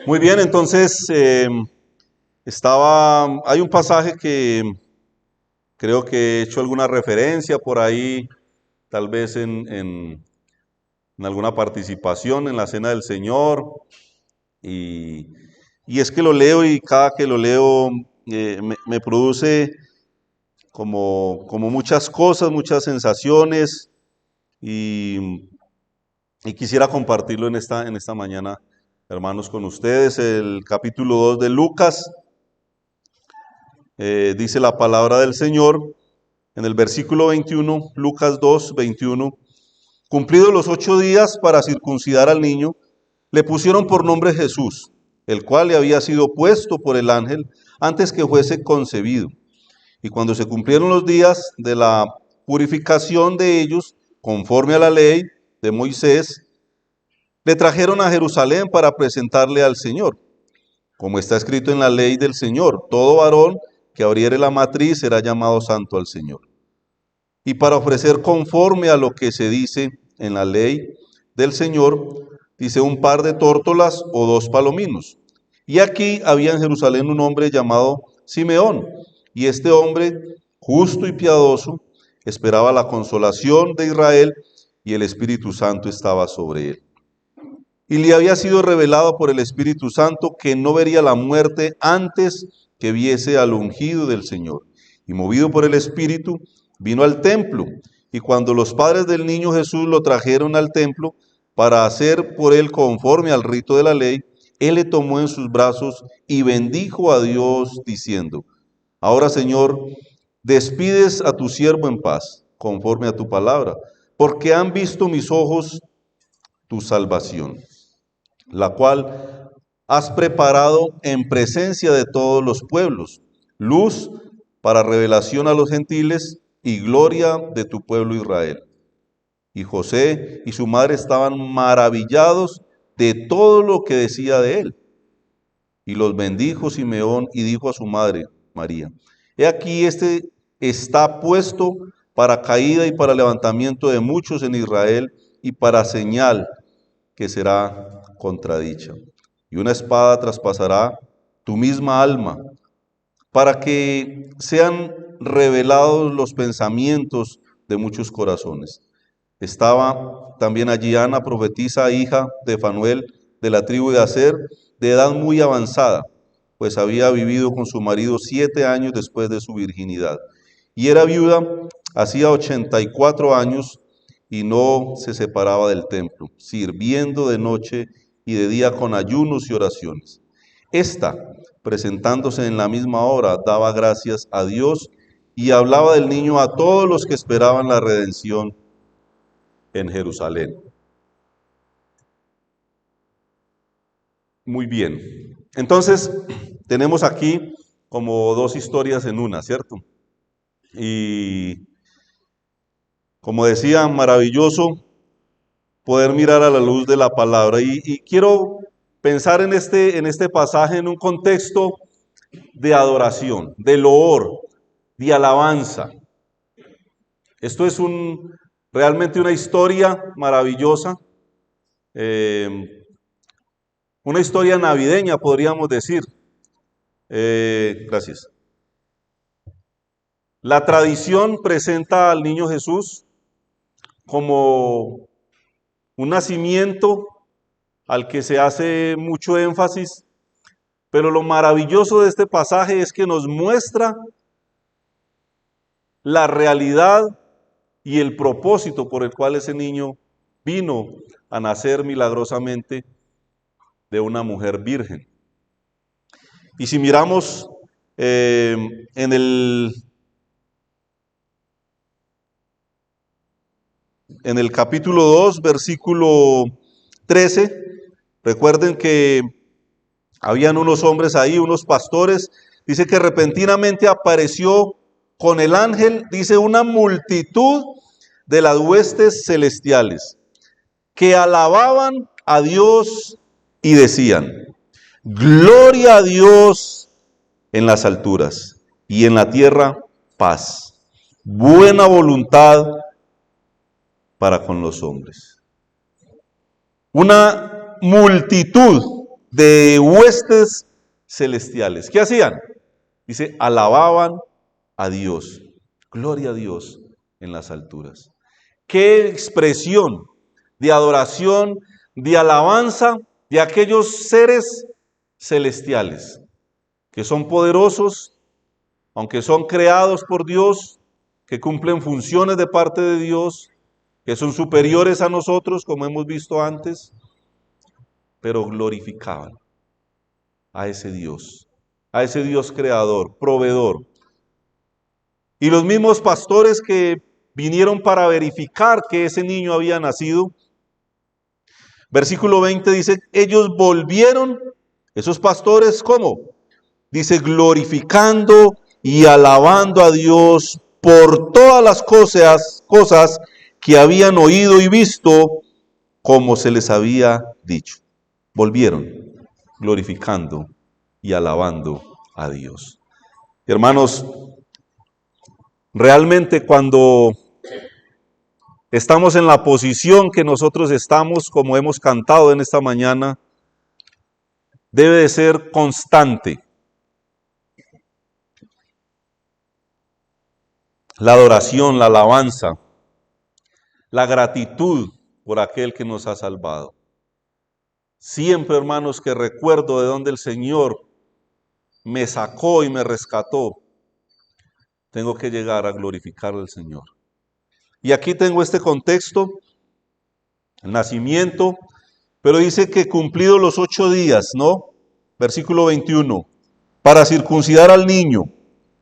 Muy bien, entonces hay un pasaje que creo que he hecho alguna referencia por ahí, tal vez en alguna participación en la Cena del Señor, y, y es que lo leo y cada que lo leo me produce como muchas cosas, muchas sensaciones, y, y quisiera compartirlo en esta mañana, hermanos, con ustedes. El capítulo 2 de Lucas, dice la palabra del Señor en el versículo 21, Lucas 2, 21. Cumplidos los 8 días para circuncidar al niño, le pusieron por nombre Jesús, el cual le había sido puesto por el ángel antes que fuese concebido. Y cuando se cumplieron los días de la purificación de ellos, conforme a la ley de Moisés, le trajeron a Jerusalén para presentarle al Señor. Como está escrito en la ley del Señor, todo varón que abriere la matriz será llamado santo al Señor. Y para ofrecer conforme a lo que se dice en la ley del Señor, dice un par de tórtolas o 2 palominos. Y aquí había en Jerusalén un hombre llamado Simeón, y este hombre, justo y piadoso, esperaba la consolación de Israel, y el Espíritu Santo estaba sobre él. Y le había sido revelado por el Espíritu Santo que no vería la muerte antes que viese al ungido del Señor. Y movido por el Espíritu, vino al templo. Y cuando los padres del niño Jesús lo trajeron al templo para hacer por él conforme al rito de la ley, él le tomó en sus brazos y bendijo a Dios diciendo: Ahora, Señor, despides a tu siervo en paz, conforme a tu palabra, porque han visto mis ojos tu salvación, la cual has preparado en presencia de todos los pueblos, luz para revelación a los gentiles y gloria de tu pueblo Israel. Y José y su madre estaban maravillados de todo lo que decía de él. Y los bendijo Simeón y dijo a su madre, María: He aquí este está puesto para caída y para levantamiento de muchos en Israel y para señal que será contradicha. Y una espada traspasará tu misma alma, para que sean revelados los pensamientos de muchos corazones. Estaba también allí Ana, profetisa, hija de Fanuel, de la tribu de Aser, de edad muy avanzada, pues había vivido con su marido 7 años después de su virginidad. Y era viuda hacía 84 años, y no se separaba del templo, sirviendo de noche y de día con ayunos y oraciones. Esta, presentándose en la misma hora, daba gracias a Dios y hablaba del niño a todos los que esperaban la redención en Jerusalén. Muy bien. Entonces, tenemos aquí como 2 historias en una, ¿cierto? Y como decía, maravilloso poder mirar a la luz de la palabra. Y quiero pensar en este pasaje en un contexto de adoración, de loor, de alabanza. Esto es realmente una historia maravillosa, una historia navideña, podríamos decir. Gracias. La tradición presenta al niño Jesús como un nacimiento al que se hace mucho énfasis, pero lo maravilloso de este pasaje es que nos muestra la realidad y el propósito por el cual ese niño vino a nacer milagrosamente de una mujer virgen. Y si miramos en el capítulo 2, versículo 13, recuerden que habían unos hombres ahí, unos pastores. Dice que repentinamente apareció con el ángel, dice, una multitud de las huestes celestiales que alababan a Dios y decían: Gloria a Dios en las alturas y en la tierra paz, buena voluntad para con los hombres. Una multitud de huestes celestiales. ¿Qué hacían? Dice, alababan a Dios. Gloria a Dios en las alturas. Qué expresión de adoración, de alabanza de aquellos seres celestiales, que son poderosos, aunque son creados por Dios, que cumplen funciones de parte de Dios, que son superiores a nosotros, como hemos visto antes, pero glorificaban a ese Dios creador, proveedor. Y los mismos pastores que vinieron para verificar que ese niño había nacido, versículo 20 dice, ellos volvieron, esos pastores, ¿cómo? Dice, glorificando y alabando a Dios por todas las cosas que habían oído y visto, como se les había dicho. Volvieron, glorificando y alabando a Dios. Hermanos, realmente cuando estamos en la posición que nosotros estamos, como hemos cantado en esta mañana, debe de ser constante la adoración, la alabanza, la gratitud por aquel que nos ha salvado. Siempre, hermanos, que recuerdo de dónde el Señor me sacó y me rescató, tengo que llegar a glorificar al Señor. Y aquí tengo este contexto, el nacimiento, pero dice que cumplidos los 8 días, ¿no? Versículo 21, para circuncidar al niño,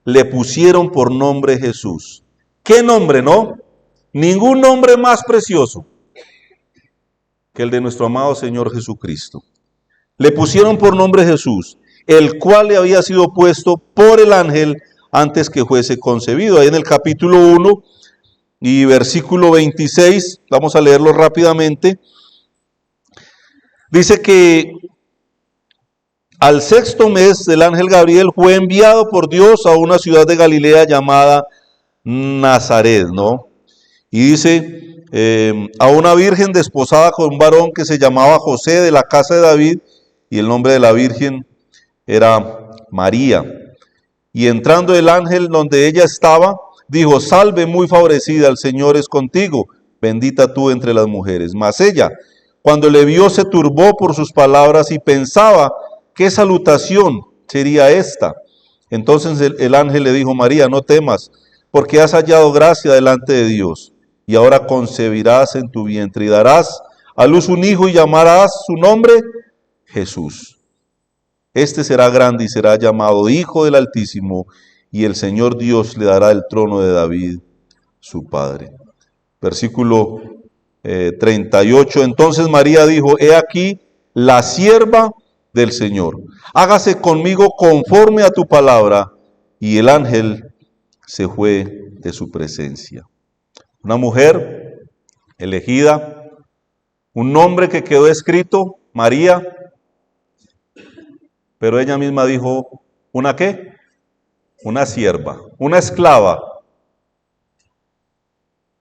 le pusieron por nombre Jesús. ¿Qué nombre, no? Ningún nombre más precioso que el de nuestro amado Señor Jesucristo. Le pusieron por nombre Jesús, el cual le había sido puesto por el ángel antes que fuese concebido. Ahí en el capítulo 1 y versículo 26, vamos a leerlo rápidamente. Dice que al 6º mes el ángel Gabriel fue enviado por Dios a una ciudad de Galilea llamada Nazaret, ¿no? Y dice, a una virgen desposada con un varón que se llamaba José, de la casa de David, y el nombre de la virgen era María. Y entrando el ángel donde ella estaba, dijo, salve muy favorecida, el Señor es contigo, bendita tú entre las mujeres. Mas ella, cuando le vio, se turbó por sus palabras y pensaba, ¿qué salutación sería esta? Entonces el ángel le dijo, María, no temas, porque has hallado gracia delante de Dios, y ahora concebirás en tu vientre y darás a luz un hijo y llamarás su nombre Jesús. Este será grande y será llamado Hijo del Altísimo, y el Señor Dios le dará el trono de David, su padre. Versículo 38, entonces María dijo, he aquí la sierva del Señor, hágase conmigo conforme a tu palabra, y el ángel se fue de su presencia. Una mujer elegida, un nombre que quedó escrito, María, pero ella misma dijo, ¿una qué? Una sierva, una esclava,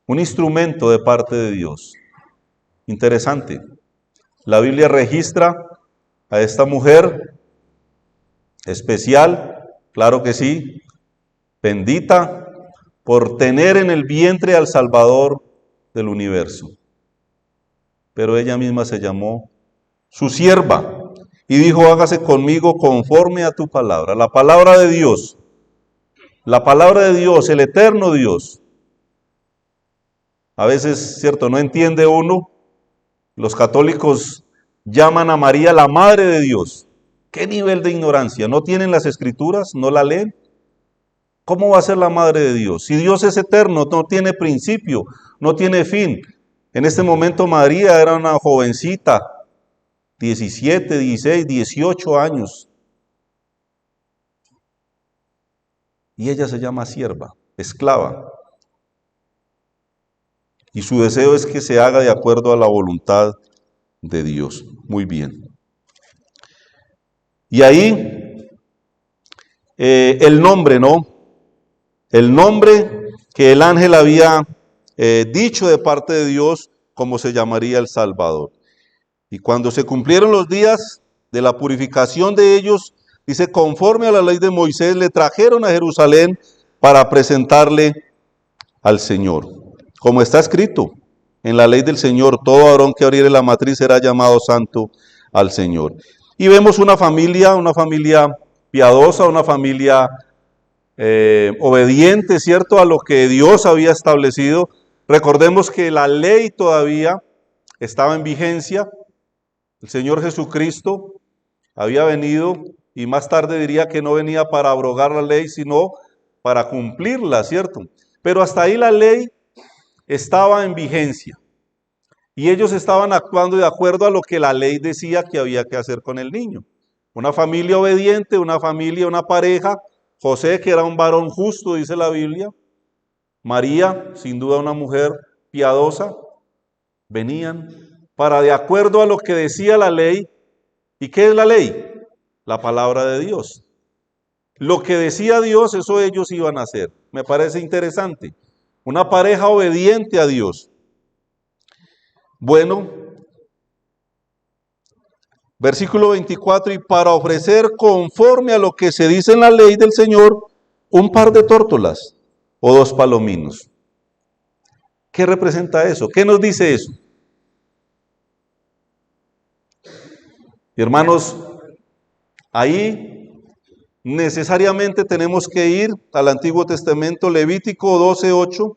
un instrumento de parte de Dios. Interesante. La Biblia registra a esta mujer especial, claro que sí, bendita por tener en el vientre al Salvador del universo. Pero ella misma se llamó su sierva y dijo, hágase conmigo conforme a tu palabra. La palabra de Dios, el eterno Dios. A veces, cierto, no entiende uno. Los católicos llaman a María la Madre de Dios. ¿Qué nivel de ignorancia? ¿No tienen las Escrituras? ¿No la leen? ¿Cómo va a ser la Madre de Dios? Si Dios es eterno, no tiene principio, no tiene fin. En este momento María era una jovencita, 17, 16, 18 años. Y ella se llama sierva, esclava. Y su deseo es que se haga de acuerdo a la voluntad de Dios. Muy bien. Y ahí el nombre, ¿no? El nombre que el ángel había dicho de parte de Dios, como se llamaría el Salvador. Y cuando se cumplieron los días de la purificación de ellos, dice, conforme a la ley de Moisés, le trajeron a Jerusalén para presentarle al Señor. Como está escrito en la ley del Señor, todo varón que abriere la matriz será llamado santo al Señor. Y vemos una familia piadosa, una familia obediente, ¿cierto?, a lo que Dios había establecido. Recordemos que la ley todavía estaba en vigencia. El Señor Jesucristo había venido y más tarde diría que no venía para abrogar la ley, sino para cumplirla, ¿cierto? Pero hasta ahí la ley estaba en vigencia y ellos estaban actuando de acuerdo a lo que la ley decía que había que hacer con el niño. Una familia obediente, una familia, una pareja. José, que era un varón justo, dice la Biblia. María, sin duda una mujer piadosa. Venían para, de acuerdo a lo que decía la ley. ¿Y qué es la ley? La palabra de Dios. Lo que decía Dios, eso ellos iban a hacer. Me parece interesante. Una pareja obediente a Dios. Bueno, versículo 24, y para ofrecer conforme a lo que se dice en la ley del Señor, un par de tórtolas o 2 palominos. ¿Qué representa eso? ¿Qué nos dice eso? Y hermanos, ahí necesariamente tenemos que ir al Antiguo Testamento, Levítico 12:8,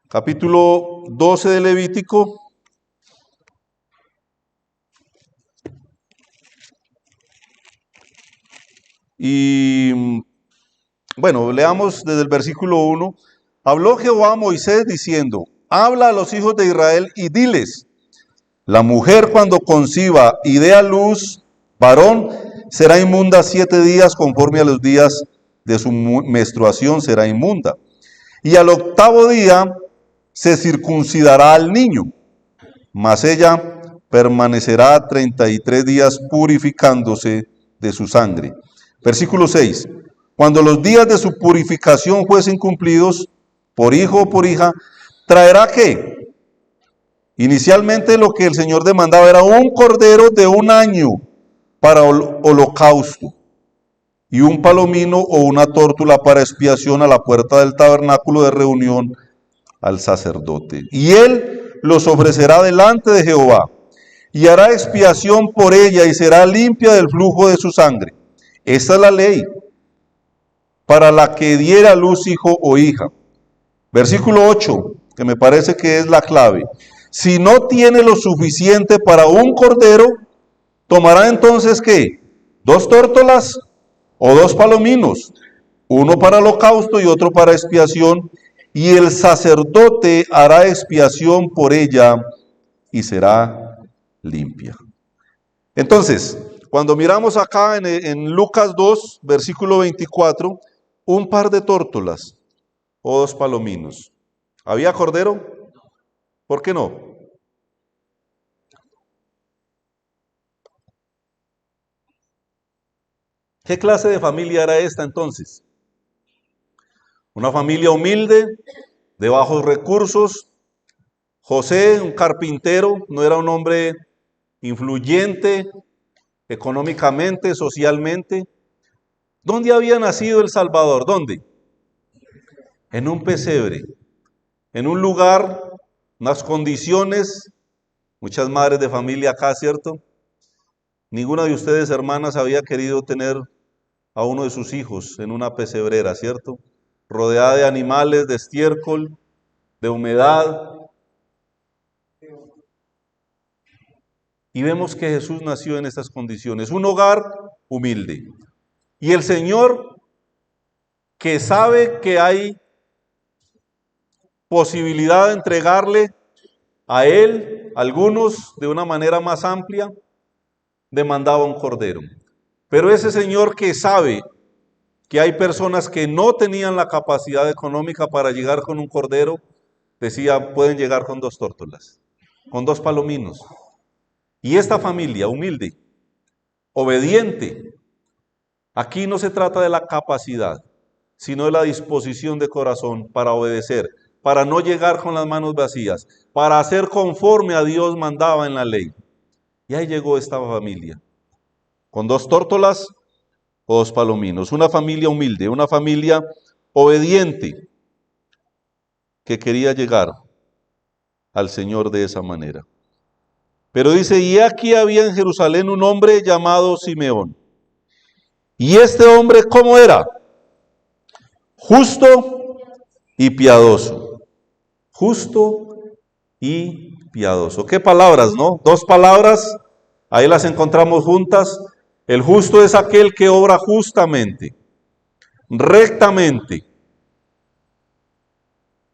capítulo 12 de Levítico. Y bueno, leamos desde el versículo 1. Habló Jehová a Moisés diciendo, habla a los hijos de Israel y diles, la mujer cuando conciba y dé a luz varón, será inmunda 7 días, conforme a los días de su menstruación será inmunda. Y al 8º día se circuncidará al niño, mas ella permanecerá 33 días purificándose de su sangre. Versículo 6. Cuando los días de su purificación fuesen cumplidos, por hijo o por hija, traerá ¿qué? Inicialmente lo que el Señor demandaba era un cordero de 1 año para holocausto y un palomino o una tórtola para expiación a la puerta del tabernáculo de reunión al sacerdote. Y él los ofrecerá delante de Jehová y hará expiación por ella y será limpia del flujo de su sangre. Esta es la ley para la que diera luz hijo o hija. Versículo 8, que me parece que es la clave. Si no tiene lo suficiente para un cordero, tomará entonces ¿qué? 2 tórtolas o 2 palominos, uno para holocausto y otro para expiación, y el sacerdote hará expiación por ella y será limpia. Entonces, cuando miramos acá en Lucas 2, versículo 24, un par de tórtolas o 2 palominos. ¿Había cordero? ¿Por qué no? ¿Qué clase de familia era esta entonces? Una familia humilde, de bajos recursos. José, un carpintero, no era un hombre influyente económicamente, socialmente. ¿Dónde había nacido el Salvador? ¿Dónde? En un pesebre, en un lugar, unas condiciones. Muchas madres de familia acá, ¿cierto? Ninguna de ustedes, hermanas, había querido tener a uno de sus hijos en una pesebrera, ¿cierto? Rodeada de animales, de estiércol, de humedad. Y vemos que Jesús nació en estas condiciones, un hogar humilde. Y el Señor, que sabe que hay posibilidad de entregarle a Él, algunos de una manera más amplia, demandaba un cordero. Pero ese Señor que sabe que hay personas que no tenían la capacidad económica para llegar con un cordero, decía, pueden llegar con 2 tórtolas, con 2 palominos. Y esta familia humilde, obediente, aquí no se trata de la capacidad, sino de la disposición de corazón para obedecer, para no llegar con las manos vacías, para hacer conforme a Dios mandaba en la ley. Y ahí llegó esta familia, con 2 tórtolas o 2 palominos. Una familia humilde, una familia obediente, que quería llegar al Señor de esa manera. Pero dice, y aquí había en Jerusalén un hombre llamado Simeón. Y este hombre, ¿cómo era? Justo y piadoso. Justo y piadoso. ¿Qué palabras, no? 2 palabras, ahí las encontramos juntas. El justo es aquel que obra justamente, rectamente.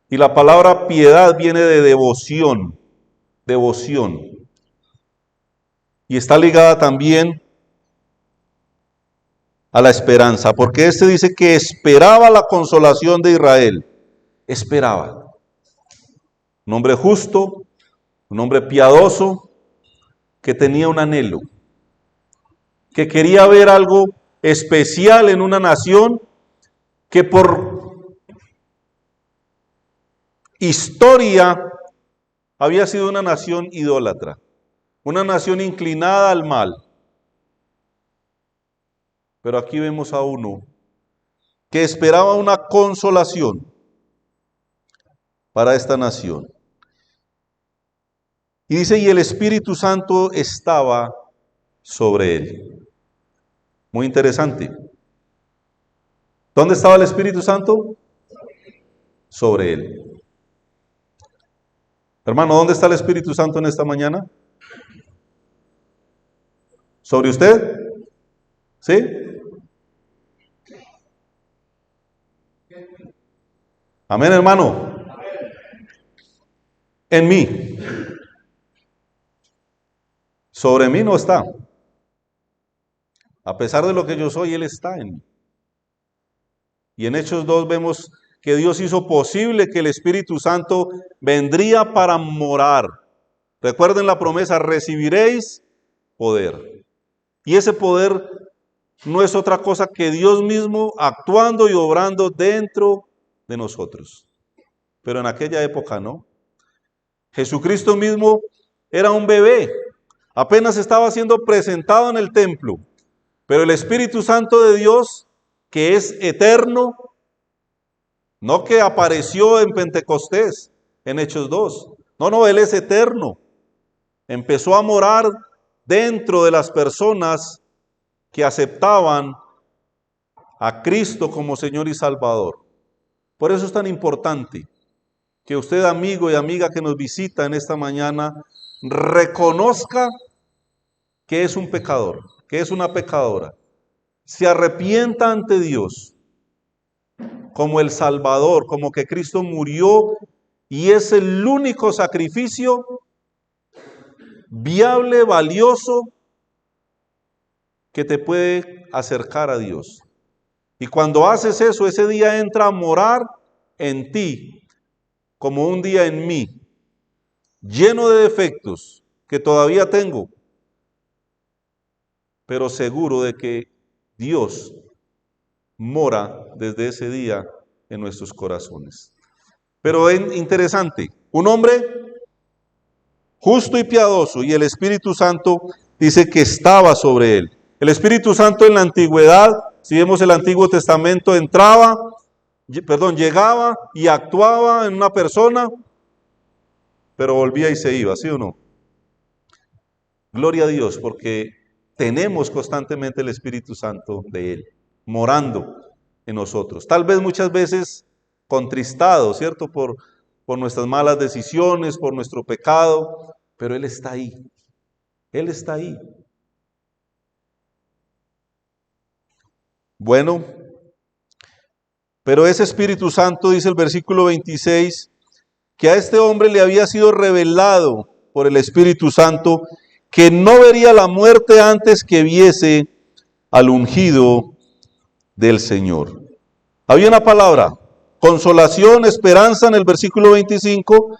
Y la palabra piedad viene de devoción, devoción. Y está ligada también a la esperanza, porque este dice que esperaba la consolación de Israel. Esperaba. Un hombre justo, un hombre piadoso, que tenía un anhelo, que quería ver algo especial en una nación que por historia había sido una nación idólatra, una nación inclinada al mal. Pero aquí vemos a uno que esperaba una consolación para esta nación. Y dice, y el Espíritu Santo estaba sobre él. Muy interesante. ¿Dónde estaba el Espíritu Santo? Sobre él. Hermano, ¿dónde está el Espíritu Santo en esta mañana? ¿Sobre usted? ¿Sí? Amén, hermano. En mí. Sobre mí no está. A pesar de lo que yo soy, Él está en mí. Y en Hechos 2 vemos que Dios hizo posible que el Espíritu Santo vendría para morar. Recuerden la promesa, recibiréis poder. Y ese poder no es otra cosa que Dios mismo actuando y obrando dentro de nosotros. Pero en aquella época no. Jesucristo mismo era un bebé. Apenas estaba siendo presentado en el templo. Pero el Espíritu Santo de Dios, que es eterno, no que apareció en Pentecostés, en Hechos 2. No, Él es eterno. Empezó a morar dentro de las personas que aceptaban a Cristo como Señor y Salvador. Por eso es tan importante que usted, amigo y amiga que nos visita en esta mañana, reconozca que es un pecador, que es una pecadora. Se arrepienta ante Dios como el Salvador, como que Cristo murió y es el único sacrificio viable, valioso, que te puede acercar a Dios. Y cuando haces eso, ese día entra a morar en ti, como un día en mí, lleno de defectos que todavía tengo, pero seguro de que Dios mora desde ese día en nuestros corazones. Pero es interesante, un hombre justo y piadoso, y el Espíritu Santo dice que estaba sobre él. El Espíritu Santo en la antigüedad, si vemos el Antiguo Testamento, llegaba y actuaba en una persona, pero volvía y se iba, ¿sí o no? Gloria a Dios, porque tenemos constantemente el Espíritu Santo de Él, morando en nosotros. Tal vez muchas veces contristados, ¿cierto? Por nuestras malas decisiones, por nuestro pecado, pero Él está ahí. Él está ahí. Bueno, pero ese Espíritu Santo, dice el versículo 26, que a este hombre le había sido revelado por el Espíritu Santo, que no vería la muerte antes que viese al ungido del Señor. Había una palabra, consolación, esperanza en el versículo 25,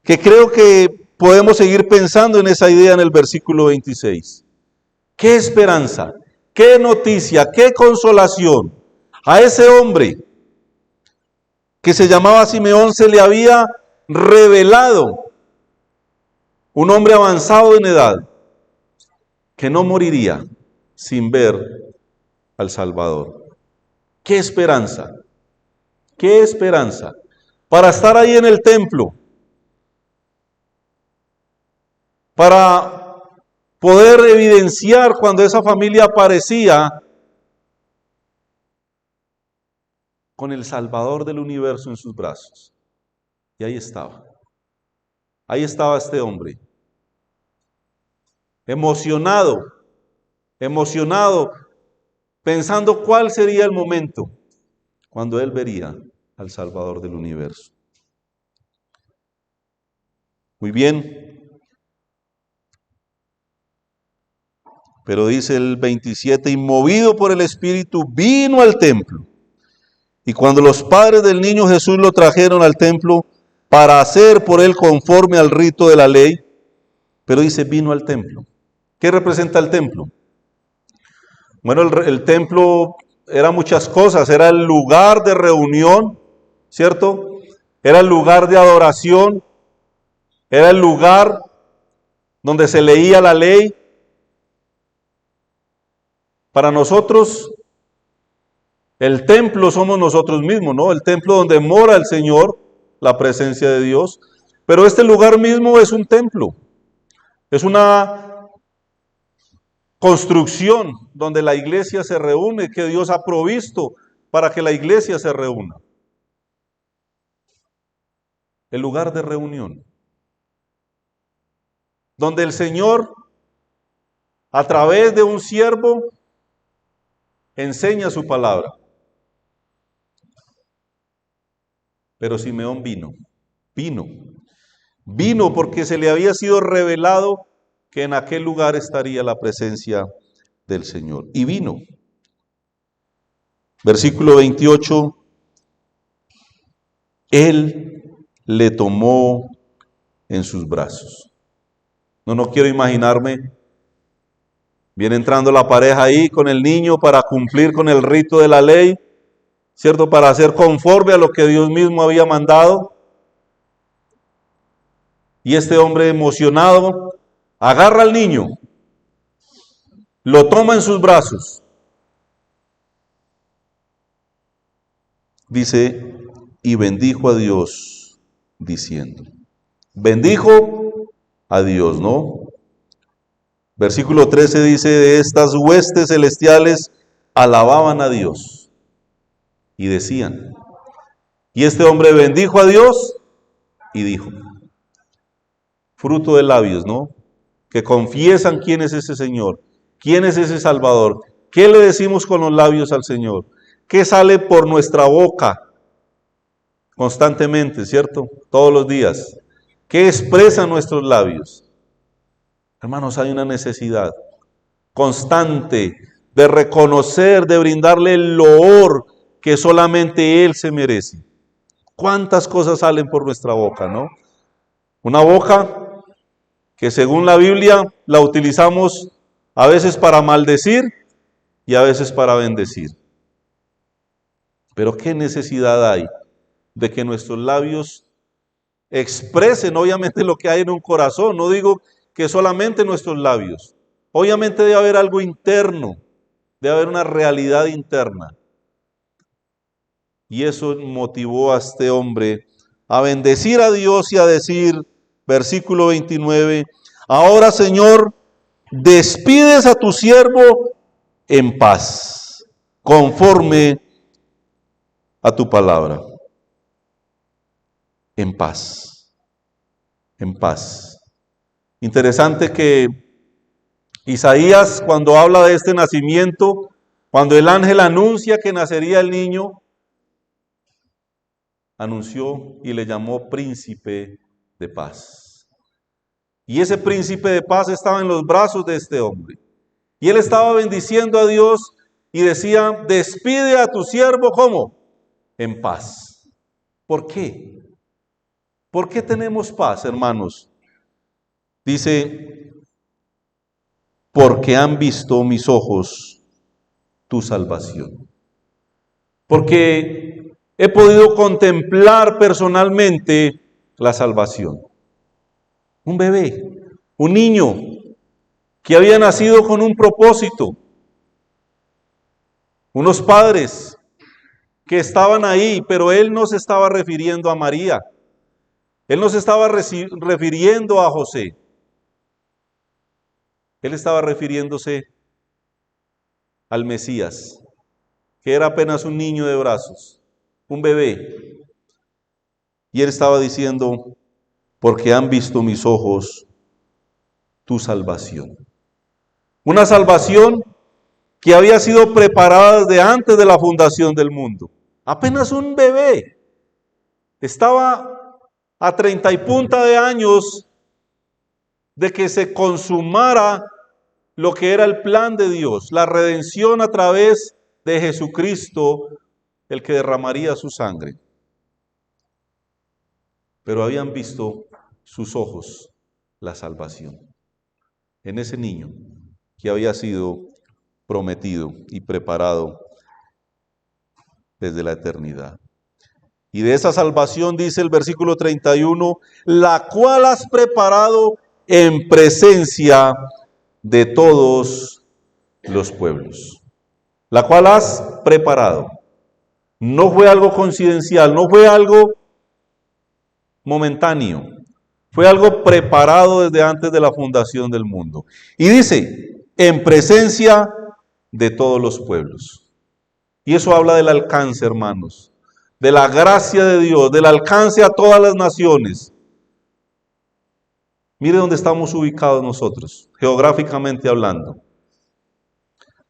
que creo que podemos seguir pensando en esa idea en el versículo 26. ¿Qué esperanza? ¿Qué noticia? ¿Qué consolación? A ese hombre que se llamaba Simeón se le había revelado, un hombre avanzado en edad, que no moriría sin ver al Salvador. ¡Qué esperanza! ¡Qué esperanza! Para estar ahí en el templo, para poder evidenciar cuando esa familia aparecía con el Salvador del universo en sus brazos. Y ahí estaba este hombre, emocionado, pensando cuál sería el momento cuando él vería al Salvador del universo. Muy bien, pero dice el 27, y movido por el Espíritu vino al templo. Y cuando los padres del niño Jesús lo trajeron al templo para hacer por él conforme al rito de la ley, pero dice vino al templo. ¿Qué representa el templo? Bueno, el templo era muchas cosas, era el lugar de reunión, ¿cierto? Era el lugar de adoración, era el lugar donde se leía la ley. Para nosotros, el templo somos nosotros mismos, ¿no? El templo donde mora el Señor, la presencia de Dios. Pero este lugar mismo es un templo, es una construcción donde la iglesia se reúne, que Dios ha provisto para que la iglesia se reúna. El lugar de reunión, donde el Señor, a través de un siervo, enseña su palabra. Pero Simeón vino porque se le había sido revelado que en aquel lugar estaría la presencia del Señor. Y vino. Versículo 28, Él le tomó en sus brazos. No quiero imaginarme, viene entrando la pareja ahí con el niño para cumplir con el rito de la ley, ¿cierto? Para hacer conforme a lo que Dios mismo había mandado. Y este hombre emocionado agarra al niño, lo toma en sus brazos. Dice, y bendijo a Dios, diciendo. Bendijo a Dios, ¿no? Versículo 13 dice, de estas huestes celestiales alababan a Dios y decían. Y este hombre bendijo a Dios y dijo. Fruto de labios, ¿no? Que confiesan quién es ese Señor, quién es ese Salvador. ¿Qué le decimos con los labios al Señor? ¿Qué sale por nuestra boca constantemente, cierto? Todos los días. ¿Qué expresan nuestros labios? Hermanos, hay una necesidad constante de reconocer, de brindarle el loor que solamente Él se merece. ¿Cuántas cosas salen por nuestra boca, no? Una boca que según la Biblia la utilizamos a veces para maldecir y a veces para bendecir. Pero ¿qué necesidad hay de que nuestros labios expresen obviamente lo que hay en un corazón? No digo que solamente nuestros labios. Obviamente debe haber algo interno, debe haber una realidad interna. Y eso motivó a este hombre a bendecir a Dios y a decir, versículo 29, ahora Señor, despides a tu siervo en paz, conforme a tu palabra. En paz, en paz. Interesante que Isaías, cuando habla de este nacimiento, cuando el ángel anuncia que nacería el niño, anunció y le llamó príncipe de paz. Y ese príncipe de paz estaba en los brazos de este hombre. Y él estaba bendiciendo a Dios y decía, despide a tu siervo, ¿cómo? En paz. ¿Por qué? ¿Por qué tenemos paz, hermanos? Dice, porque han visto mis ojos tu salvación. Porque he podido contemplar personalmente la salvación. Un bebé, un niño, que había nacido con un propósito. Unos padres que estaban ahí, pero él no se estaba refiriendo a María. Él no se estaba refiriendo a José. Él estaba refiriéndose al Mesías, que era apenas un niño de brazos, un bebé. Y él estaba diciendo, porque han visto mis ojos tu salvación. Una salvación que había sido preparada desde antes de la fundación del mundo. Apenas un bebé. Estaba a 30 y punta de años de que se consumara lo que era el plan de Dios, la redención a través de Jesucristo, el que derramaría su sangre. Pero habían visto sus ojos la salvación en ese niño que había sido prometido y preparado desde la eternidad. Y de esa salvación dice el versículo 31, la cual has preparado en presencia de todos los pueblos. La cual has preparado. No fue algo coincidencial, no fue algo momentáneo. Fue algo preparado desde antes de la fundación del mundo. Y dice, en presencia de todos los pueblos. Y eso habla del alcance, hermanos, de la gracia de Dios, del alcance a todas las naciones. Mire dónde estamos ubicados nosotros, geográficamente hablando.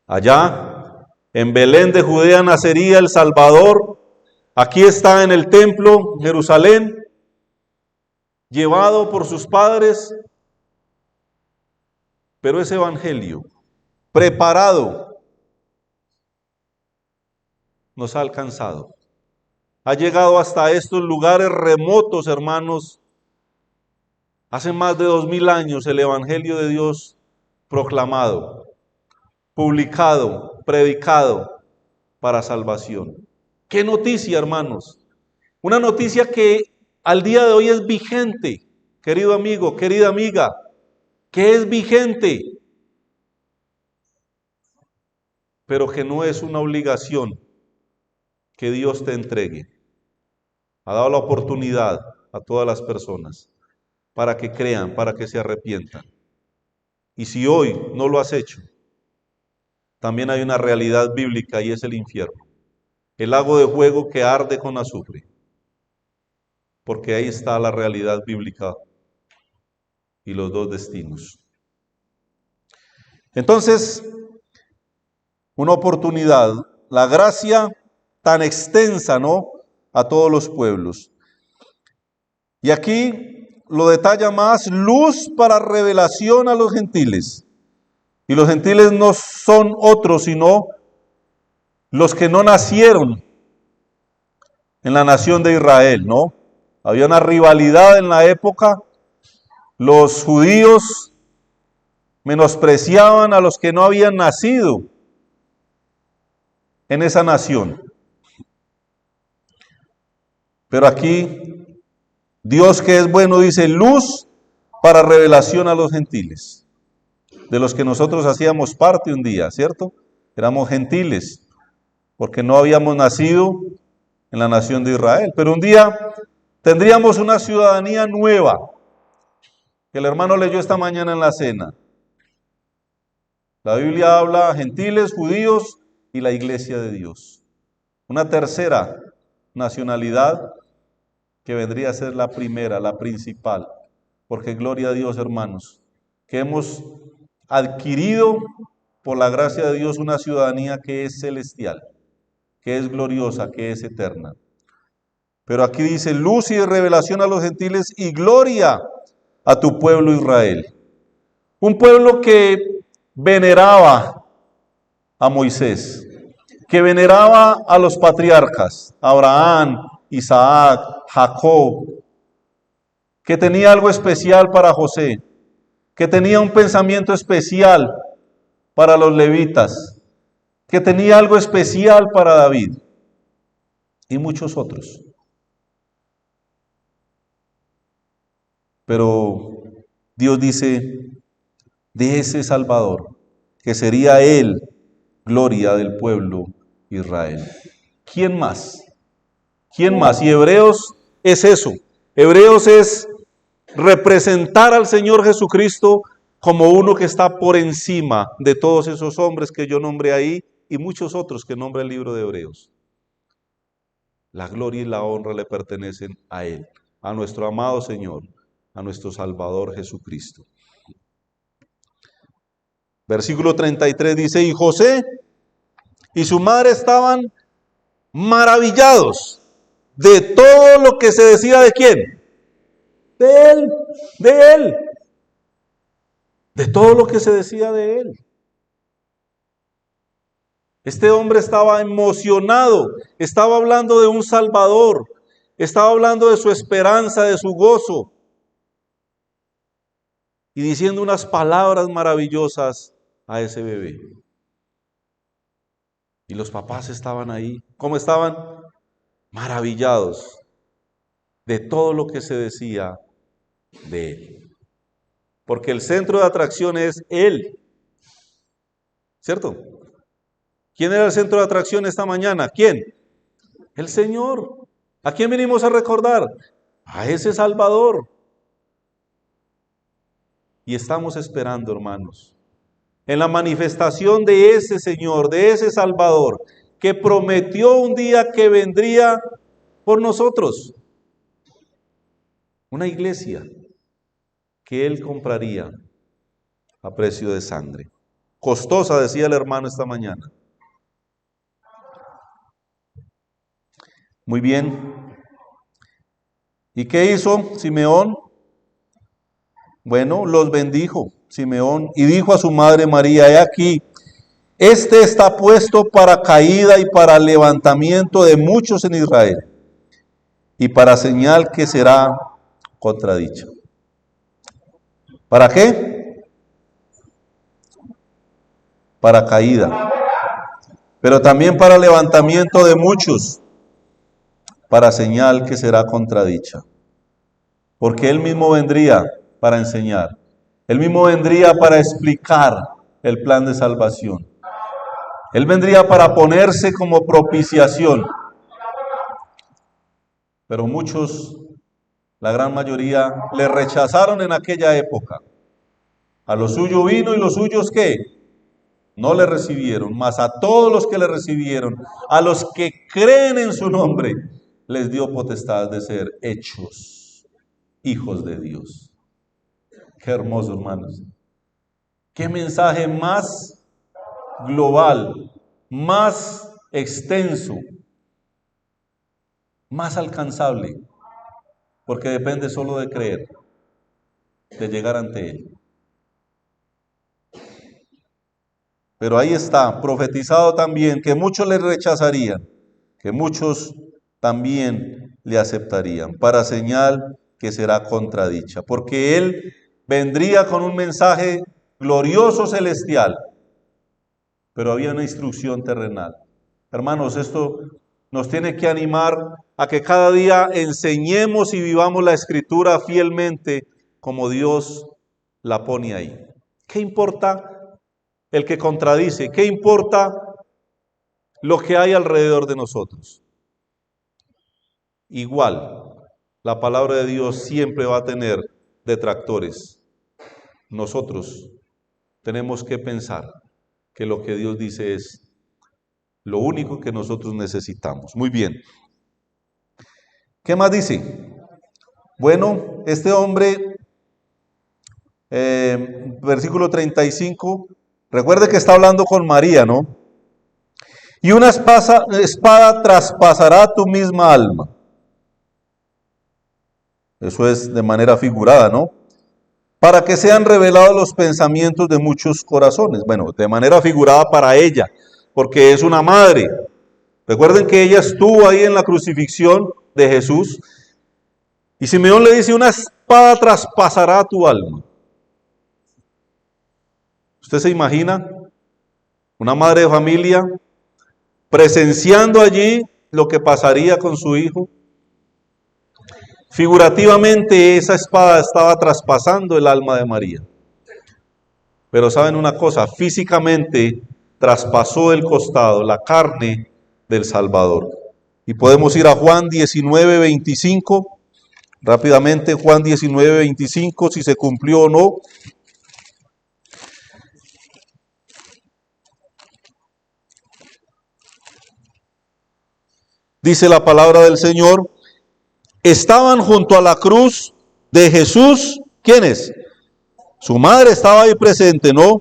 Allá, en Belén de Judea nacería el Salvador. Aquí está en el templo, Jerusalén, llevado por sus padres. Pero ese evangelio, preparado, nos ha alcanzado. Ha llegado hasta estos lugares remotos, hermanos. Hace más de 2000 años el evangelio de Dios proclamado, publicado, predicado para salvación. ¡Qué noticia, hermanos! Una noticia que al día de hoy es vigente, querido amigo, querida amiga, que es vigente, pero que no es una obligación que Dios te entregue. Ha dado la oportunidad a todas las personas para que crean, para que se arrepientan. Y si hoy no lo has hecho, también hay una realidad bíblica y es el infierno. El lago de fuego que arde con azufre. Porque ahí está la realidad bíblica y los dos destinos. Entonces, una oportunidad, la gracia tan extensa, ¿no?, a todos los pueblos. Y aquí lo detalla más, luz para revelación a los gentiles. Y los gentiles no son otros, sino los que no nacieron en la nación de Israel, ¿no? Había una rivalidad en la época. Los judíos menospreciaban a los que no habían nacido en esa nación. Pero aquí, Dios que es bueno dice, luz para revelación a los gentiles, de los que nosotros hacíamos parte un día, ¿cierto? Éramos gentiles, porque no habíamos nacido en la nación de Israel. Pero un día tendríamos una ciudadanía nueva, que el hermano leyó esta mañana en la cena. La Biblia habla gentiles, judíos y la iglesia de Dios. Una tercera nacionalidad que vendría a ser la primera, la principal. Porque gloria a Dios, hermanos, que hemos adquirido por la gracia de Dios una ciudadanía que es celestial, que es gloriosa, que es eterna. Pero aquí dice luz y revelación a los gentiles y gloria a tu pueblo Israel. Un pueblo que veneraba a Moisés, que veneraba a los patriarcas, Abraham, Isaac, Jacob, que tenía algo especial para José, que tenía un pensamiento especial para los levitas, que tenía algo especial para David y muchos otros. Pero Dios dice, de ese Salvador, que sería Él, gloria del pueblo Israel. ¿Quién más? ¿Quién más? Y Hebreos es eso. Hebreos es representar al Señor Jesucristo como uno que está por encima de todos esos hombres que yo nombré ahí y muchos otros que nombra el libro de Hebreos. La gloria y la honra le pertenecen a Él, a nuestro amado Señor, a nuestro Salvador Jesucristo. Versículo 33 dice, y José y su madre estaban maravillados de todo lo que se decía de quién. De él, de él, de todo lo que se decía de él. Este hombre estaba emocionado, estaba hablando de un Salvador, estaba hablando de su esperanza, de su gozo, y diciendo unas palabras maravillosas a ese bebé. Y los papás estaban ahí. ¿Cómo estaban? Maravillados de todo lo que se decía de él. Porque el centro de atracción es él. ¿Cierto? ¿Quién era el centro de atracción esta mañana? ¿Quién? El Señor. ¿A quién venimos a recordar? A ese Salvador. Y estamos esperando, hermanos, en la manifestación de ese Señor, de ese Salvador, que prometió un día que vendría por nosotros. Una iglesia que Él compraría a precio de sangre. Costosa, decía el hermano esta mañana. Muy bien. ¿Y qué hizo Simeón? Bueno, los bendijo Simeón y dijo a su madre María, he aquí, este está puesto para caída y para levantamiento de muchos en Israel, y para señal que será contradicha. ¿Para qué? Para caída, pero también para levantamiento de muchos, para señal que será contradicha. Porque Él mismo vendría para enseñar. Él mismo vendría para explicar el plan de salvación. Él vendría para ponerse como propiciación. Pero muchos, la gran mayoría, le rechazaron en aquella época. A lo suyo vino y los suyos, ¿qué? No le recibieron, mas a todos los que le recibieron, a los que creen en su nombre, les dio potestad de ser hechos hijos de Dios. Qué hermoso, hermanos. Qué mensaje más global, más extenso, más alcanzable, porque depende solo de creer, de llegar ante Él. Pero ahí está, profetizado también, que muchos le rechazarían, que muchos también le aceptarían, para señal que será contradicha, porque Él vendría con un mensaje glorioso celestial, pero había una instrucción terrenal. Hermanos, esto nos tiene que animar a que cada día enseñemos y vivamos la Escritura fielmente como Dios la pone ahí. ¿Qué importa el que contradice? ¿Qué importa lo que hay alrededor de nosotros? Igual, la palabra de Dios siempre va a tener detractores. Nosotros tenemos que pensar que lo que Dios dice es lo único que nosotros necesitamos. Muy bien. ¿Qué más dice? Bueno, este hombre, versículo 35, recuerde que está hablando con María, ¿no? Y una espada traspasará tu misma alma. Eso es de manera figurada, ¿no? Para que sean revelados los pensamientos de muchos corazones. Bueno, de manera figurada para ella, porque es una madre. Recuerden que ella estuvo ahí en la crucifixión de Jesús. Y Simeón le dice, una espada traspasará tu alma. ¿Usted se imagina? Una madre de familia presenciando allí lo que pasaría con su hijo. Figurativamente esa espada estaba traspasando el alma de María. Pero saben una cosa, físicamente traspasó el costado, la carne del Salvador. Y podemos ir a Juan 19:25, rápidamente Juan 19:25, si se cumplió o no. Dice la palabra del Señor, estaban junto a la cruz de Jesús, ¿quiénes? Su madre estaba ahí presente, ¿no?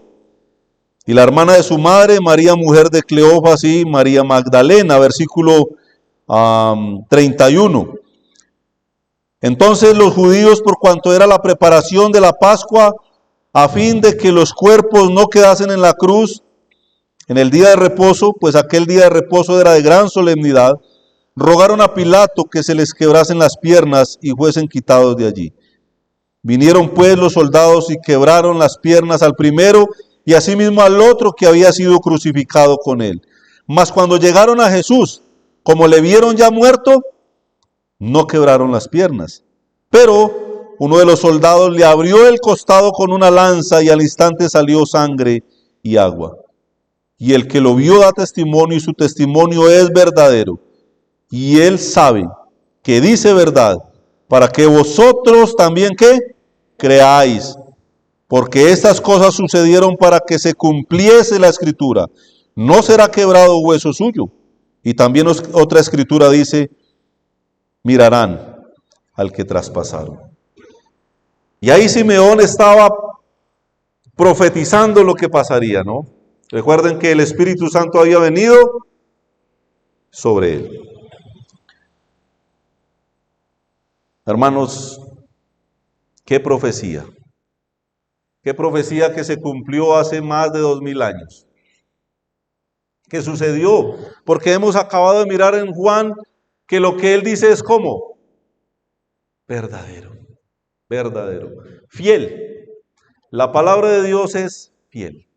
Y la hermana de su madre, María, mujer de Cleofas, y María Magdalena, versículo 31. Entonces los judíos, por cuanto era la preparación de la Pascua, a fin de que los cuerpos no quedasen en la cruz en el día de reposo, pues aquel día de reposo era de gran solemnidad, rogaron a Pilato que se les quebrasen las piernas y fuesen quitados de allí. Vinieron pues los soldados y quebraron las piernas al primero y asimismo al otro que había sido crucificado con él. Mas cuando llegaron a Jesús, como le vieron ya muerto, no quebraron las piernas. Pero uno de los soldados le abrió el costado con una lanza y al instante salió sangre y agua. Y el que lo vio da testimonio y su testimonio es verdadero. Y él sabe que dice verdad, para que vosotros también ¿qué? Creáis. Porque estas cosas sucedieron para que se cumpliese la escritura. No será quebrado hueso suyo. Y también otra escritura dice, mirarán al que traspasaron. Y ahí Simeón estaba profetizando lo que pasaría, ¿no? Recuerden que el Espíritu Santo había venido sobre él. Hermanos, qué profecía. Qué profecía que se cumplió hace más de 2000 años. ¿Qué sucedió? Porque hemos acabado de mirar en Juan que lo que él dice es como verdadero, verdadero, fiel. La palabra de Dios es fiel.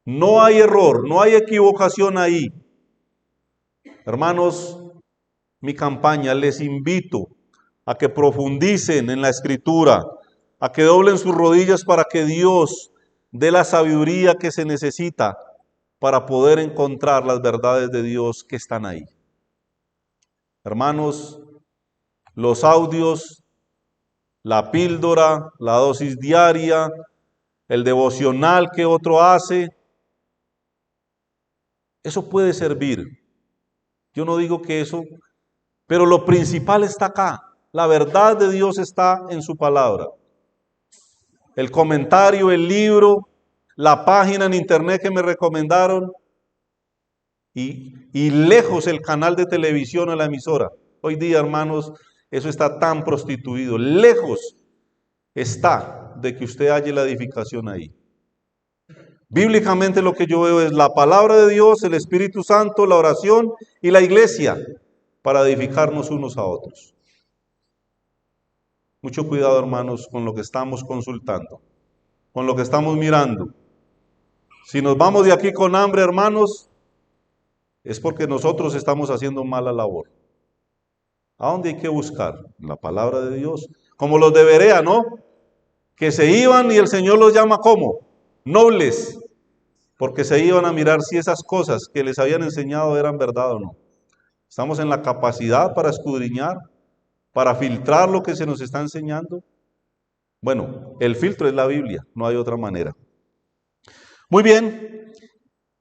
No hay error, no hay equivocación ahí. Hermanos, mi campaña, les invito a que profundicen en la Escritura, a que doblen sus rodillas para que Dios dé la sabiduría que se necesita para poder encontrar las verdades de Dios que están ahí. Hermanos, los audios, la píldora, la dosis diaria, el devocional que otro hace, eso puede servir. Yo no digo que eso, pero lo principal está acá. La verdad de Dios está en su palabra. El comentario, el libro, la página en internet que me recomendaron y lejos el canal de televisión o la emisora. Hoy día, hermanos, eso está tan prostituido. Lejos está de que usted halle la edificación ahí. Bíblicamente lo que yo veo es la palabra de Dios, el Espíritu Santo, la oración y la iglesia para edificarnos unos a otros. Mucho cuidado, hermanos, con lo que estamos consultando, con lo que estamos mirando. Si nos vamos de aquí con hambre, hermanos, es porque nosotros estamos haciendo mala labor. ¿A dónde hay que buscar? La palabra de Dios. Como los de Berea, ¿no? Que se iban y el Señor los llama ¿cómo? Nobles. Porque se iban a mirar si esas cosas que les habían enseñado eran verdad o no. Estamos en la capacidad para escudriñar, para filtrar lo que se nos está enseñando. Bueno, el filtro es la Biblia, no hay otra manera. Muy bien,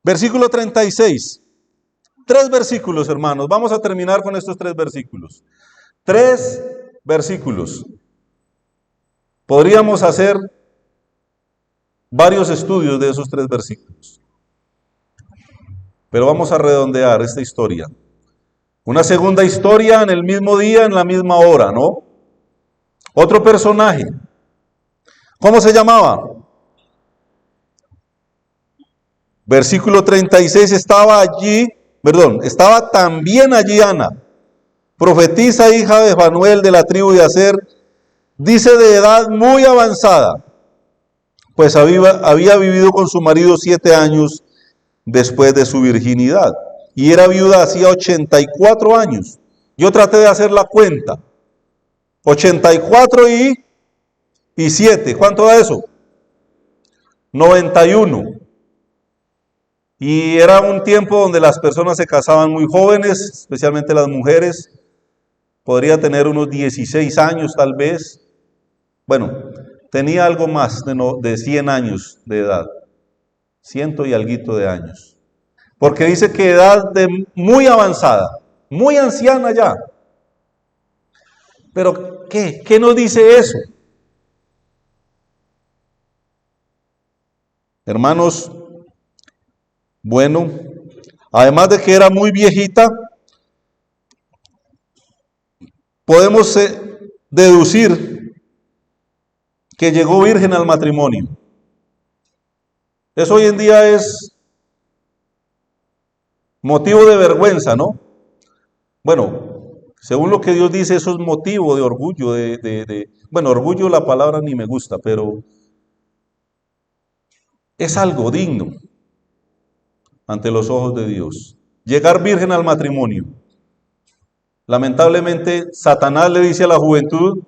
versículo 36. 3 versículos, hermanos. Vamos a terminar con estos 3 versículos. 3 versículos. Podríamos hacer varios estudios de esos 3 versículos. Pero vamos a redondear esta historia. Una segunda historia en el mismo día, en la misma hora, ¿no? Otro personaje. ¿Cómo se llamaba? Versículo 36, estaba también allí Ana, profetisa hija de Fanuel de la tribu de Aser, dice de edad muy avanzada, pues había vivido con su marido 7 años después de su virginidad, y era viuda hacía 84 años. Yo traté de hacer la cuenta, 84 y 7, ¿cuánto da eso? 91. Y era un tiempo donde las personas se casaban muy jóvenes, especialmente las mujeres. Podría tener unos 16 años tal vez. Bueno, tenía algo más de 100 años de edad. 100 y alguito de años. Porque dice que edad de muy avanzada, muy anciana ya. Pero ¿qué? ¿Qué nos dice eso? Hermanos, bueno, además de que era muy viejita, podemos deducir que llegó virgen al matrimonio. Eso hoy en día es motivo de vergüenza, ¿no? Bueno, según lo que Dios dice, eso es motivo de orgullo, bueno, orgullo la palabra ni me gusta, pero es algo digno ante los ojos de Dios. Llegar virgen al matrimonio. Lamentablemente, Satanás le dice a la juventud,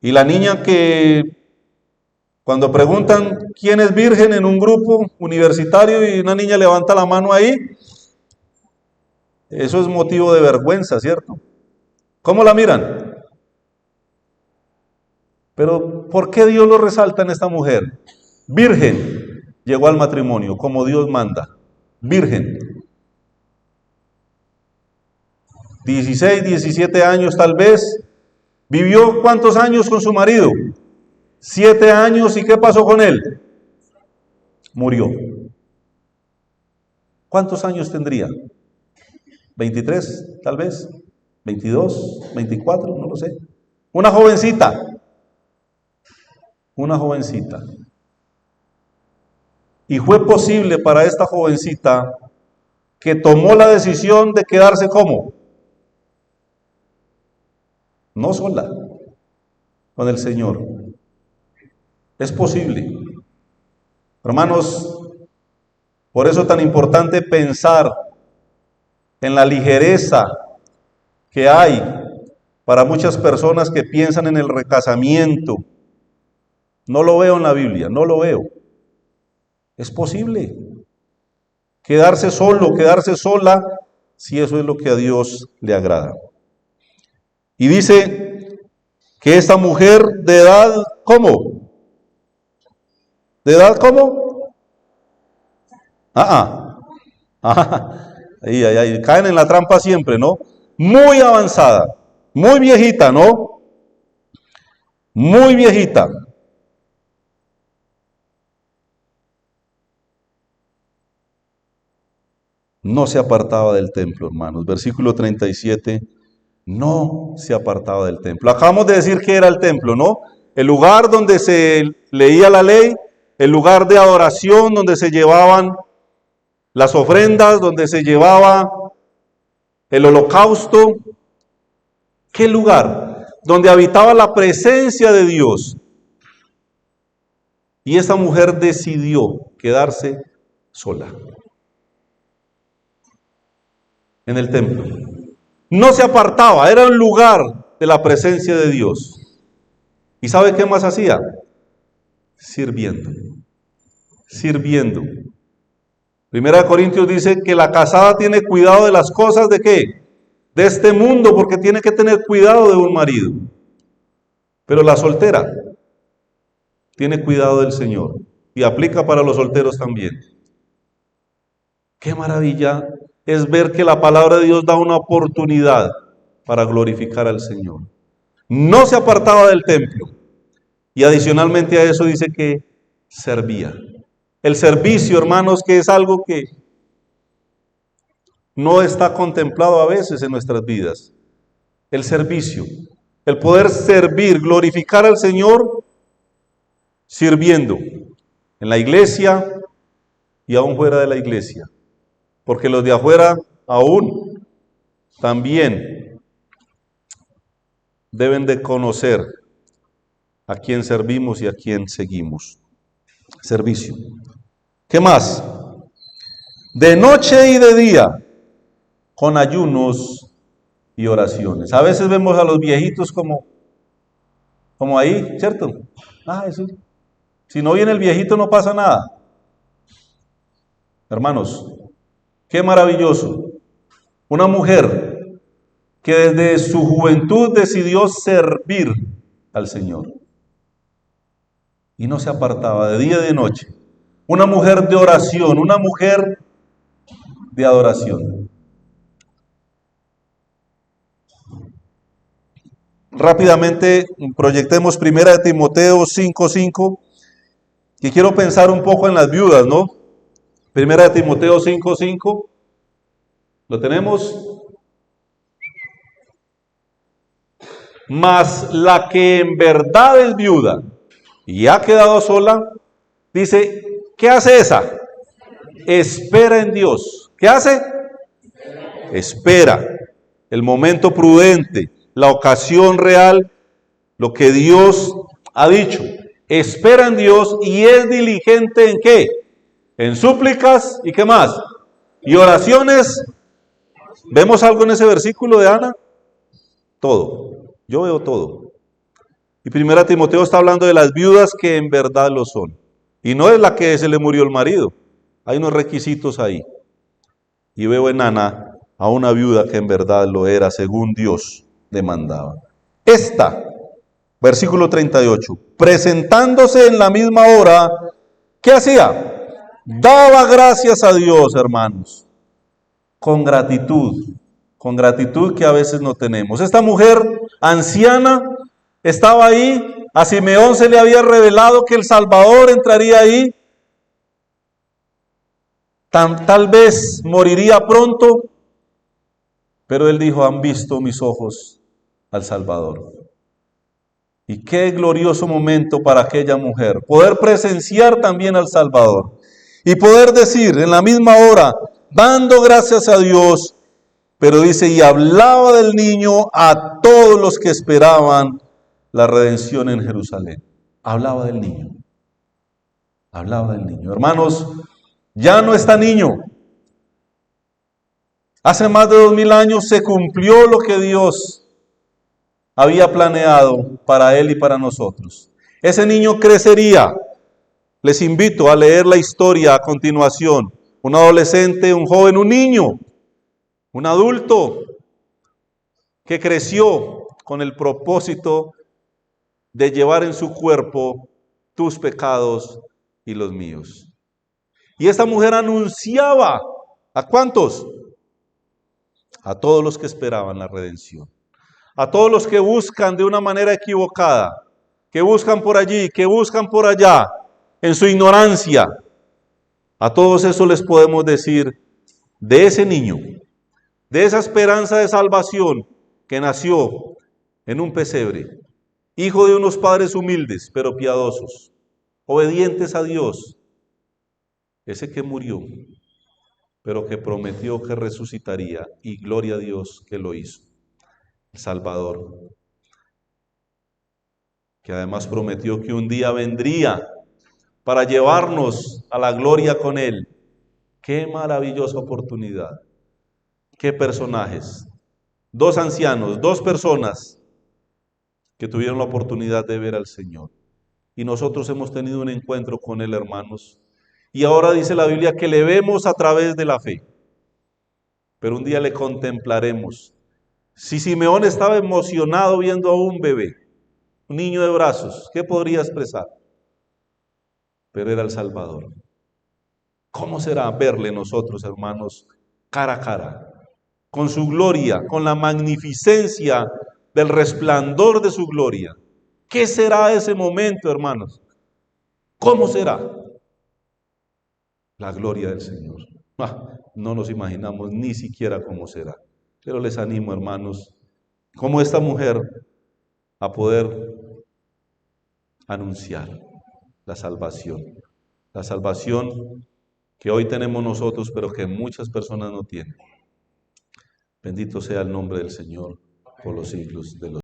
y la niña que cuando preguntan quién es virgen en un grupo universitario y una niña levanta la mano ahí, eso es motivo de vergüenza, ¿cierto? ¿Cómo la miran? Pero ¿por qué Dios lo resalta en esta mujer? Virgen, llegó al matrimonio, como Dios manda. Virgen. 16, 17 años tal vez. ¿Vivió cuántos años con su marido? 7 años. ¿Y qué pasó con él? Murió. ¿Cuántos años tendría? 23, tal vez. 22, 24, no lo sé. Una jovencita. Una jovencita. Y fue posible para esta jovencita que tomó la decisión de quedarse ¿cómo? No sola, con el Señor. Es posible. Hermanos, por eso es tan importante pensar en la ligereza que hay para muchas personas que piensan en el recasamiento. No lo veo en la Biblia, no lo veo. Es posible. Quedarse solo, quedarse sola, si eso es lo que a Dios le agrada. Y dice que esta mujer de edad, ¿cómo? ¿De edad cómo? Ahí, caen en la trampa siempre, ¿no? Muy avanzada, muy viejita, ¿no? Muy viejita. No se apartaba del templo, hermanos. Versículo 37, no se apartaba del templo. Acabamos de decir que era el templo, ¿no? El lugar donde se leía la ley, el lugar de adoración donde se llevaban las ofrendas, donde se llevaba el holocausto. ¿Qué lugar? Donde habitaba la presencia de Dios. Y esa mujer decidió quedarse sola en el templo. No se apartaba, era un lugar de la presencia de Dios. ¿Y sabe qué más hacía? Sirviendo. Sirviendo. Primera de Corintios dice que la casada tiene cuidado de las cosas de ¿qué? De este mundo, porque tiene que tener cuidado de un marido. Pero la soltera tiene cuidado del Señor. Y aplica para los solteros también. Qué maravilla es ver que la palabra de Dios da una oportunidad para glorificar al Señor. No se apartaba del templo. Y adicionalmente a eso dice que servía. El servicio, hermanos, que es algo que no está contemplado a veces en nuestras vidas. El servicio, el poder servir, glorificar al Señor sirviendo en la iglesia y aún fuera de la iglesia. Porque los de afuera aún también deben de conocer a quién servimos y a quién seguimos. Servicio. ¿Qué más? De noche y de día, con ayunos y oraciones. A veces vemos a los viejitos como ahí, ¿cierto? Eso. Si no viene el viejito no pasa nada. Hermanos, qué maravilloso. Una mujer que desde su juventud decidió servir al Señor y no se apartaba de día y de noche. Una mujer de oración, una mujer de adoración. Rápidamente proyectemos 1 Timoteo 5:5, y quiero pensar un poco en las viudas, ¿no? 1 Timoteo 5:5, ¿lo tenemos? Mas la que en verdad es viuda y ha quedado sola, dice, ¿qué hace esa? Espera en Dios. ¿Qué hace? Espera el momento prudente, la ocasión real, lo que Dios ha dicho. Espera en Dios y es diligente ¿en qué? En súplicas y ¿qué más? Y oraciones. ¿Vemos algo en ese versículo de Ana? Todo. Yo veo todo. Y 1 Timoteo está hablando de las viudas que en verdad lo son. Y no es la que se le murió el marido. Hay unos requisitos ahí. Y veo en Ana a una viuda que en verdad lo era según Dios demandaba. Esta, versículo 38, presentándose en la misma hora, ¿qué hacía? Daba gracias a Dios, hermanos, con gratitud que a veces no tenemos. Esta mujer anciana estaba ahí, a Simeón se le había revelado que el Salvador entraría ahí, tal vez moriría pronto, pero él dijo, han visto mis ojos al Salvador. Y qué glorioso momento para aquella mujer, poder presenciar también al Salvador y poder decir en la misma hora, dando gracias a Dios, pero dice, y hablaba del niño a todos los que esperaban la redención en Jerusalén. Hablaba del niño. Hablaba del niño. Hermanos, ya no está niño. Hace más de 2000 años se cumplió lo que Dios había planeado para él y para nosotros. Ese niño crecería. Les invito a leer la historia a continuación. Un adolescente, un joven, un niño, un adulto que creció con el propósito de llevar en su cuerpo tus pecados y los míos. Y esta mujer anunciaba, ¿a cuántos? A todos los que esperaban la redención. A todos los que buscan de una manera equivocada, que buscan por allí, que buscan por allá, en su ignorancia. A todos esos les podemos decir, de ese niño, de esa esperanza de salvación que nació en un pesebre, hijo de unos padres humildes, pero piadosos, obedientes a Dios, ese que murió, pero que prometió que resucitaría, y gloria a Dios que lo hizo, el Salvador, que además prometió que un día vendría para llevarnos a la gloria con Él. ¡Qué maravillosa oportunidad! ¡Qué personajes! Dos ancianos, dos personas que tuvieron la oportunidad de ver al Señor. Y nosotros hemos tenido un encuentro con Él, hermanos. Y ahora dice la Biblia que le vemos a través de la fe. Pero un día le contemplaremos. Si Simeón estaba emocionado viendo a un bebé, un niño de brazos, ¿qué podría expresar? Pero era el Salvador. ¿Cómo será verle nosotros, hermanos, cara a cara? Con su gloria, con la magnificencia del resplandor de su gloria. ¿Qué será ese momento, hermanos? ¿Cómo será? La gloria del Señor. No nos imaginamos ni siquiera cómo será. Pero les animo, hermanos, como esta mujer, a poder anunciar la salvación. La salvación que hoy tenemos nosotros, pero que muchas personas no tienen. Bendito sea el nombre del Señor por los siglos de los